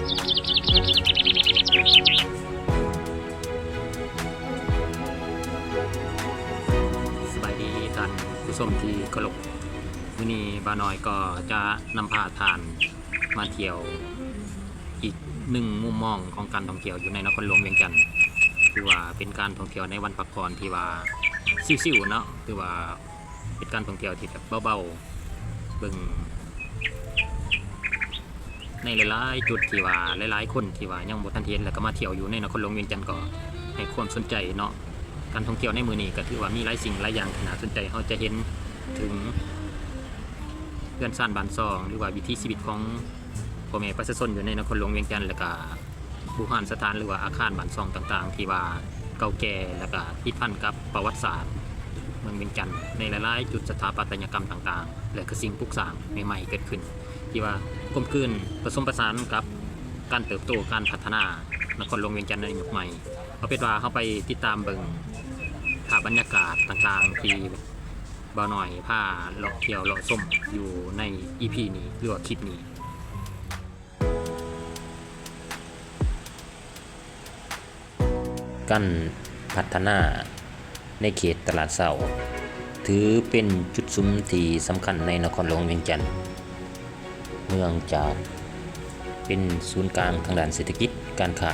สบายดีท่านผู้ชมที่เคารพวันนี้บ่าวน้อยก็จะนำพาท่านมาเที่ยวอีกหนึ่งมุมมองของการท่องเที่ยวอยู่ในนครหลวงเวียงจันทร์คือว่าเป็นการท่องเที่ยวในวันพักผ่อนที่ว่าซิ่วๆเนาะคือว่าเป็นการท่องเที่ยวที่แบบเบาๆเบิ่งในหลายๆจุดที่ว่าหลายๆคนที่ว่ายังบ่ทันเห็นแล้วก็มาเที่ยวอยู่ในนครหลวงเวียงจันทร์ก็ให้ความสนใจเนาะการท่องเที่ยวในมื้อนี้ก็ถือว่ามีหลายสิ่งหลายอย่างที่น่าสนใจเราจะเห็นถึงเรือนซ่านบ้านซองหรือว่าวิถีชีวิตของพ่อแม่ประชาชนอยู่ในนครหลวงเวียงจันทร์แล้วก็บูหานสถานหรือว่าอาคารบ้านซองต่างๆที่ว่าเก่าแก่แล้วก็ติดพันกับประวัติศาสตร์เมืองเวียงจันทร์ในหลายๆจุดสถาปัตยกรรมต่างๆและก็สิ่งปลูกสร้างใหม่ๆเกิดขึ้นที่ว่ากลมกลืนผสมผสานกับการเติบโตการพัฒนานครหลวงเวียงจันทร์ในยุคใหม่เอาเป็นว่าเข้าไปติดตามเบิ่งภาพบรรยากาศต่างๆที่บ่าวน้อยพาเลาะเที่ยวเลาะส้มอยู่ใน EP นี้หรือว่าคลิปนี้การพัฒนาในเขตตลาดเช้าถือเป็นจุดซุ้มที่สำคัญในนครหลวงเวียงจันทร์เนื่องจากเป็นศูนย์กลางทางด้านเศรษฐกิจการค้า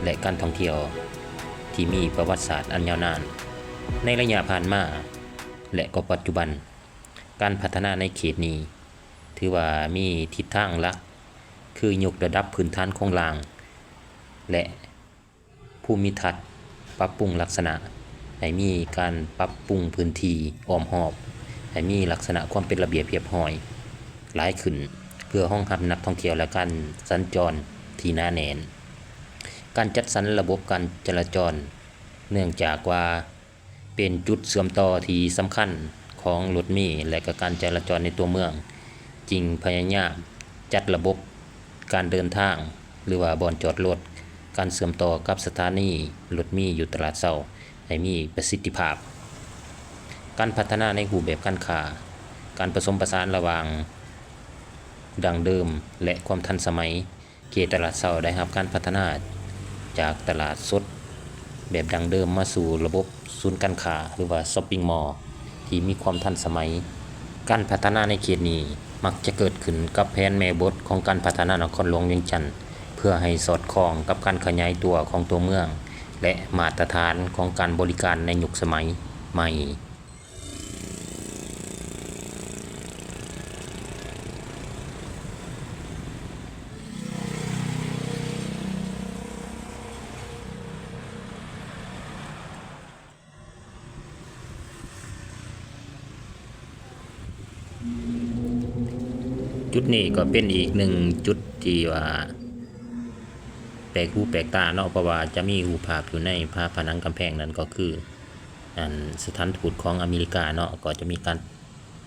และการท่องเที่ยวที่มีประวัติศาสตร์อันยาวนานในระยะผ่านมาและก็ปัจจุบันการพัฒนาในเขตนี้ถือว่ามีทิศทางหลักคือยกระดับพื้นฐานของรางและภูมิทัศน์ปรับปรุงลักษณะให้มีการปรับปรุงพื้นที่อ้อมหอบให้มีลักษณะความเป็นระเบียบเรียบร้อยหลายขึ้นเพื่อรองรับนักท่องเที่ยวและการสัญจรที่หนาแน่นการจัดสรรระบบการจราจรเนื่องจากว่าเป็นจุดเชื่อมต่อที่สำคัญของรถเมล์และก็การจราจรในตัวเมืองจึงพยายามจัดระบบการเดินทางหรือว่าบ่อนจอดรถการเชื่อมต่อกับสถานีรถเมล์อยู่ตลาดเช้าให้มีประสิทธิภาพการพัฒนาในรูปแบบการค้าการผสมผสานระหว่างดั้งเดิมและความทันสมัยเขตตลาดเช้าได้รับการพัฒนาจากตลาดสดแบบดั้งเดิมมาสู่ระบบศูนย์การค้าหรือว่าช้อปปิ้งมอลล์ที่มีความทันสมัยการพัฒนาในเขตนี้มักจะเกิดขึ้นกับแผนแม่บทของการพัฒนานครหลวงเวียงจันทร์เพื่อให้สอดคล้องกับการขยายตัวของตัวเมืองและมาตรฐานของการบริการในยุคสมัยใหม่จุดนี้ก็เป็นอีกหนึ่งจุดที่ว่าแปลกหูแปลกตาเนาะเพราะว่าจะมีรูปภาพอยู่ในผนังกำแพงนั้นก็คือสถานทูตของอเมริกาเนาะก็จะมีการ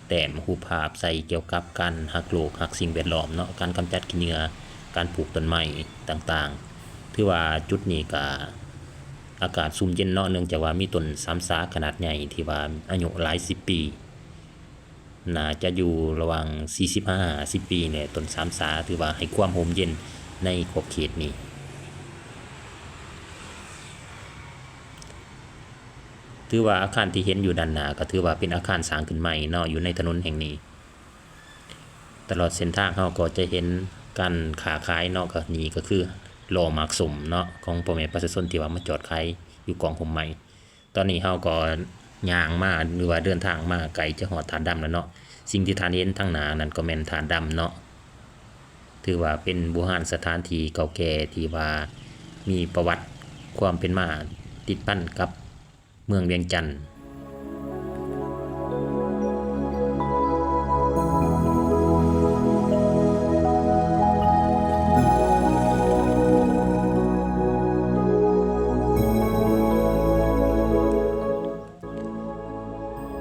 แต้มรูปภาพใส่เกี่ยวกับการรักโลกรักสิ่งแวดล้อมเนาะการกำจัดขี้เหงื่อการปลูกต้นไม้ต่างๆถือว่าจุดนี้ก็อากาศซุ่มเย็นเนาะเนื่องจากว่ามีต้นสามสาขนาดใหญ่ที่ว่าอายุหลายสิบปีน่าจะอยู่ระหว่าง 45-50 ปีเนี่ยต้นสามสาถือว่าให้ความร่มเย็นในขอบเขตนี้ถือว่าอาคารที่เห็นอยู่ด้านหน้าก็ถือว่าเป็นอาคารสร้างขึ้นใหม่เนาะอยู่ในถนนแห่งนี้ตลอดเส้นทางเราก็จะเห็นการค้าขายเนาะก็นี่ก็คือโลหมากสมเนาะของพ่อแม่ประชาชนที่ว่ามาจอดขายอยู่กองห่มไม้ตอนนี้เราก็ย่างมาหรือว่าเดินทางมาไกลจะหอดฐานดำแล้วเนาะสิ่งที่ฐานเห็นทางหน้านั้นก็แม่นฐานดำเนาะถือว่าเป็นโบราณสถานที่เก่าแก่ที่ว่ามีประวัติความเป็นมาติดพันกับเมืองเวียงจันทร์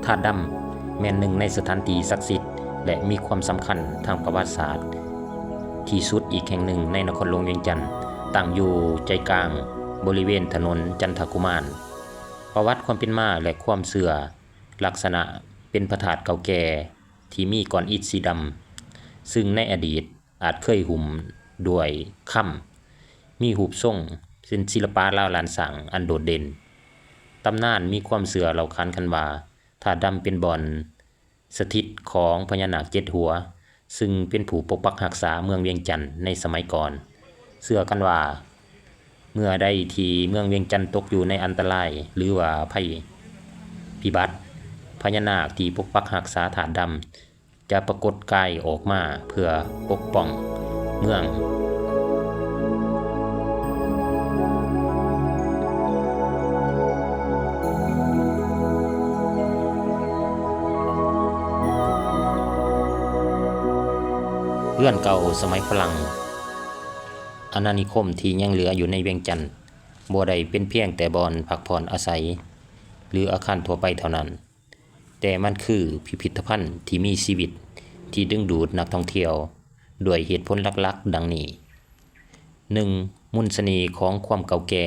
ธาตุดำแม่นหนึ่งในสถานที่ศักดิ์สิทธิ์และมีความสำคัญทางประวัติศาสตร์ที่สุดอีกแห่งหนึ่งในนครหลวงเวียงจันทร์ตั้งอยู่ใจกลางบริเวณถนนจันทกุมารประวัติความเป็นมาและความเชื่อลักษณะเป็นพระธาตุเก่าแก่ที่มีก้อนอิฐสีดำซึ่งในอดีตอาจเคยหุ้ม ด้วยค่ำมีรูปทรงเป็นศิลปะลาวลานสังอันโดดเด่นตำนานมีความเชื่อเล่าขานกันว่าถาดดำเป็นบ่อนสถิตของพญานาค7หัวซึ่งเป็นผู้ปกปักรักษาเมืองเวียงจันทน์ในสมัยก่อนเชื่อกันว่าเมื่อใดที่เมืองเวียงจันทน์ตกอยู่ในอันตรายหรือว่าภัยพิบัติพญานาคที่ปกปักรักษาถาดดำจะปรากฏกายออกมาเพื่อปกป้องเมืองเรือนเก่าสมัยฝรั่งอาณานิคมที่ยังเหลืออยู่ในเวียงจันทน์บ่ได้เป็นเพียงแต่บ่อนพักผ่อนอาศัยหรืออาคารทั่วไปเท่านั้นแต่มันคือพิพิธภัณฑ์ที่มีชีวิตที่ดึงดูดนักท่องเที่ยวด้วยเหตุผลหลักๆดังนี้ 1. มนต์เสน่ห์ของความเก่าแก่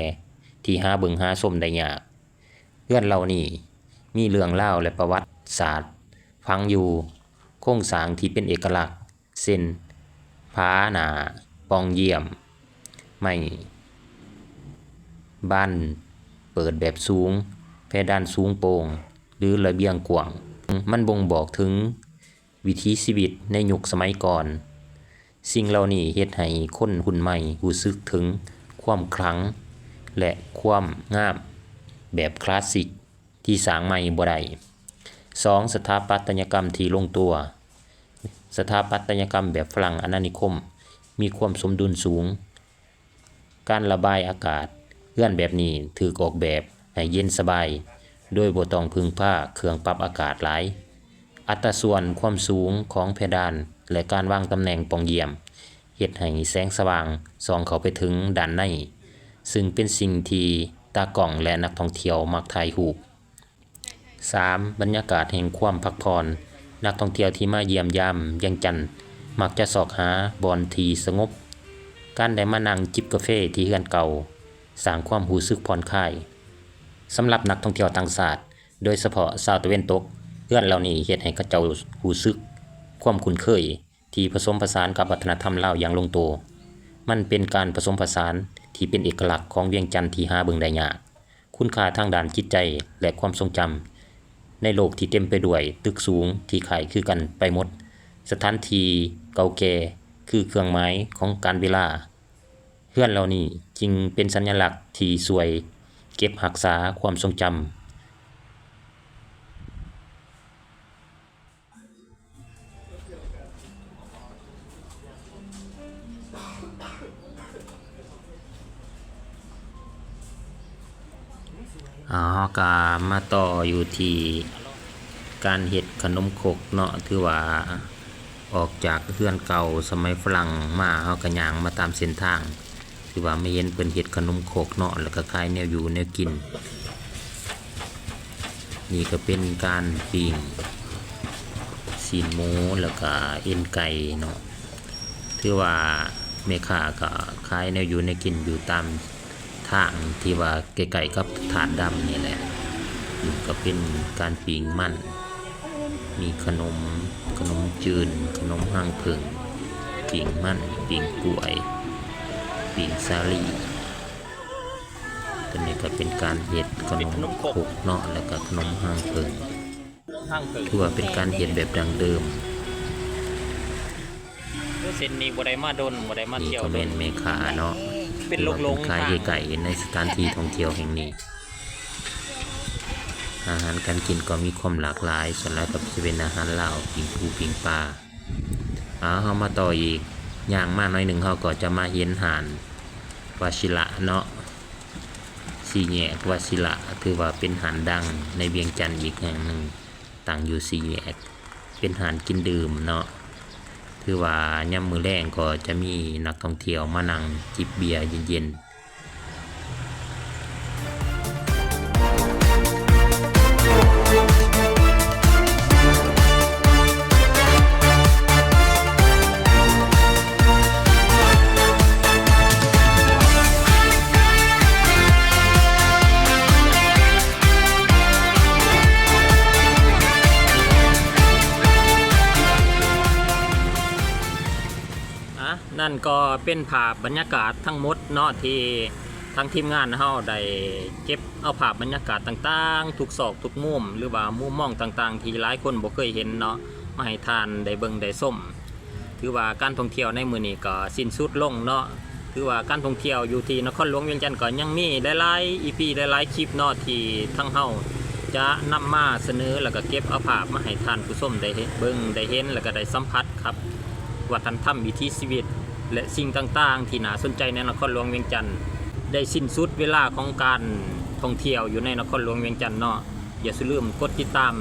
ที่หาเบิ่งหาชมได้ยากเรือนเหล่านี้มีเรื่องเล่าและประวัติศาสตร์ฝังอยู่โครงสร้างที่เป็นเอกลักษณ์เช่นผาหน้าปองเยี่ยมไม้บ้านเปิดแบบสูงเพดานสูงโปร่งหรือระเบียงกว้างมันบ่งบอกถึงวิถีชีวิตในยุคสมัยก่อนสิ่งเหล่านี้เฮ็ดให้คนรุ่นใหม่รู้สึกถึงความขลังและความงามแบบคลาสสิกที่สร้างใหม่บ่ได้ 2. สถาปัตยกรรมที่ลงตัวสถาปัตยกรรมแบบฝรั่งอาณานิคมมีความสมดุลสูงการระบายอากาศเรือนแบบนี้ถูกออกแบบให้เย็นสบายโดยบ่ต้องพึ่งพาเครื่องปรับอากาศหลายอัตราส่วนความสูงของเพดานและการวางตำแหน่งปองเยี่ยมเฮ็ดให้แสงสว่างส่องเข้าไปถึงด้านในซึ่งเป็นสิ่งที่ตากล้องและนักท่องเที่ยวมักถ่ายรูป 3. บรรยากาศแห่งความพักผ่อนนักท่องเที่ยวที่มาเยี่ยมยามเวียงจันทน์มักจะสอกหาบ่อนที่สงบการได้มานั่งจิบกาแฟที่เรือนเก่าสร้างความรู้สึกผ่อนคลายสำหรับนักท่องเที่ยวต่างชาติโดยเฉพาะชาวตะวันตกเรือนเหล่านี้เฮ็ดให้เขาเจ้ารู้สึกความคุ้นเคยที่ผสมผสานกับวัฒนธรรมลาวอย่างลงตัวมันเป็นการผสมผสานที่เป็นเอกลักษณ์ของเวียงจันทน์ที่หาเบิ่งได้ยากคุณค่าทางด้านจิตใจและความทรงจำในโลกที่เต็มไปด้วยตึกสูงที่คล้ายคือกันไปหมดสถานที่เก่าแก่คือเครื่องหมายของการเวลาเรือนเหล่านี้จึงเป็นสัญลักษณ์ที่ช่วยเก็บรักษาความทรงจำก็มาต่ออยู่ที่การเฮ็ดขนมครกเนาะถือว่าออกจากเรือนเก่าสมัยฝรั่งมาเฮาก็ย่างมาตามเส้นทางถือว่าไม่เห็นเพิ่นเฮ็ดขนมครกเนาะแล้วก็ขายแนวอยู่แนวกินนี่ก็เป็นการปิ้งซีนหมูแล้วก็เอ็นไก่เนาะถือว่าแม่ค้าก็ขายแนวอยู่แนวกินอยู่ตามทางที่ว่าใกล้ๆกับถาดดำนี่แหละก็เป็นการปิ้งมันมีขนมจืนขนมห้างผึ่งปิ้งมันปิ้งกล้วยปิ้งสาลี่ตัวนี้ก็เป็นการเฮ็ดขนมครกเนาะแล้วก็ขนมห้างผึ่งถือว่าเป็นการเฮ็ดแบบดั้งเดิมเส้นนี้บ่ได้มาดนบ่ได้มาเที่ยว นี่ก็เป็นแม่ค้าเนาะเป็นลงๆขายไก่ในสถานที่ท่องเที่ยวแห่งนี้อาหารการกินก็มีความหลากหลายส่วนใหญ่ก็จะเป็นอาหารลาวปิ้งปูปิ้งปลาเฮามาต่ออีกย่างมาหน่อยหนึ่งเฮาก็จะมาเห็นหาดวชิระเนาะสี่แยกวชิระถือว่าเป็นหาดดังในเวียงจันทน์อีกแห่งหนึ่งตั้งอยู่สี่แยกเป็นหาดกินดื่มเนาะถือว่ายามมื้อแลงก็จะมีนักท่องเที่ยวมานั่งจิบเบียร์เย็นๆ นั่น ก็เป็นภาพบรรยากาศทั้งหมดเนาะที่ทางทีมงานเฮาได้เก็บเอาภาพบรรยากาศต่างๆทุกซอกทุกมุมหรือว่ามุมมองต่างๆที่หลายคนบ่เคยเห็นเนาะมาให้ทานได้เบิ่งได้ส้มถือว่าการท่องเที่ยวในมื้อนี้ก็สิ้นสุดลงเนาะถือว่าการท่องเที่ยวอยู่ที่นครหลวงเวียงจันทน์ก็ยังมีหลายๆ EP หลายๆคลิปเนาะที่ทั้งเฮาจะนำมาเสนอแล้วก็เก็บเอาภาพมาให้ท่านผู้ชมได้เบิ่งได้เห็นแล้วก็ได้สัมผัสครับวัฒนธรรมวิถีชีวิตและสิ่งต่างๆที่น่าสนใจในนครหลวงเวียงจันทน์ได้สิ้นสุดเวลาของการท่องเที่ยวอยู่ในนครหลวงเวียงจันทน์เนาะอย่าลืมกดติดตาม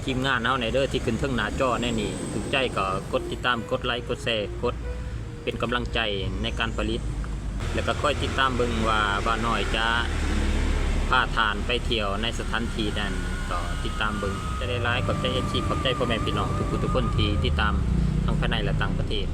ทีมงานเฮาในเด้อที่ขึ้นเทิงหน้าจอแน่นี่ถูกใจก็กดติดตามกดไลค์กดแชร์กดเป็นกำลังใจในการผลิตแล้วก็ค่อยติดตามเบิ่งว่าบ้านน้อยจะพาทานไปเที่ยวในสถานที่นั้นก็ติดตามเบิ่งจะได้ไลค์ขอบใจเอฟซีขอบใจพ่อแม่พี่น้องทุกคนที่ติดตามทั้งภายในและต่างประเทศ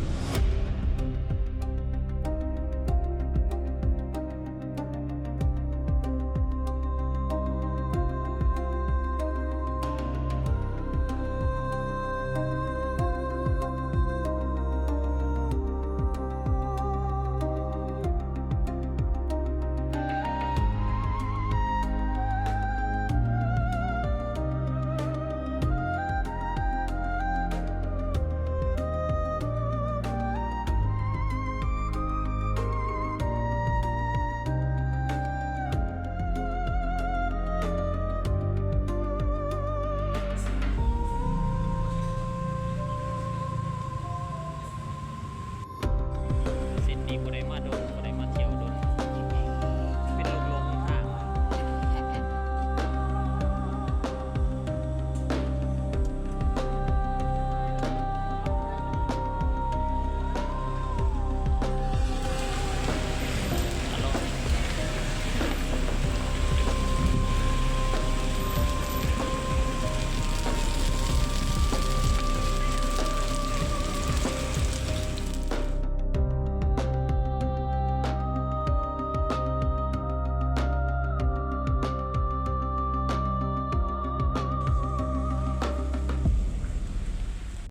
เส้นนี้บ่ได้มาโดน